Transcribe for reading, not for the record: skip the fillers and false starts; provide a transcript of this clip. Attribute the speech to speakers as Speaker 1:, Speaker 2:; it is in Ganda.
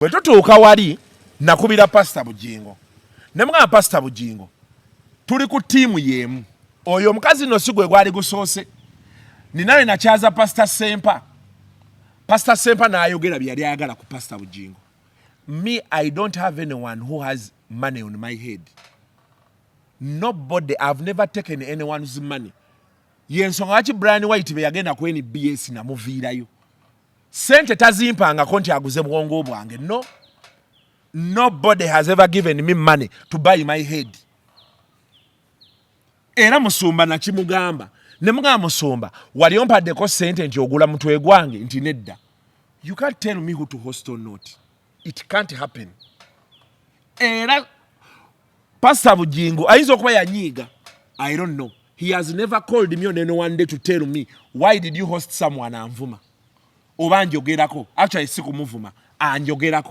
Speaker 1: Bwe tutuuka wali nakubira Pastor Bujingo. Ne mga Pastor Bujingo. Tuli ku tiimu yemu. Oyo omukazi no sigwe gwali gusoose. Ninawe nakyaza Pastor Sempa. Pastor Sempa n'ayogera byali ayagala ku Pastor Bujingo. Me, I don't have anyone who has money on my head. Nobody, I've never taken anyone's money. Yensonga lwaki Brian White be yagenda ku NBS namuviirayo. Sente tazimpanga konti aguze bwongo bwange. No. Nobody has ever given me money to buy my head. Era musumba na kimugamba. Ne mugamba musumba, wali ompaddeko sente nti ogula mutwe gwange nti nedda. You can't tell me who to host or not. It can't happen. Era Pastor Bujingo ayinza okuba yanyiiga. I don't know. He has never called me on any one day to tell me, why did you host someone anvuma? Oba njogerako. Actually sikumuvuma. Anjogerako.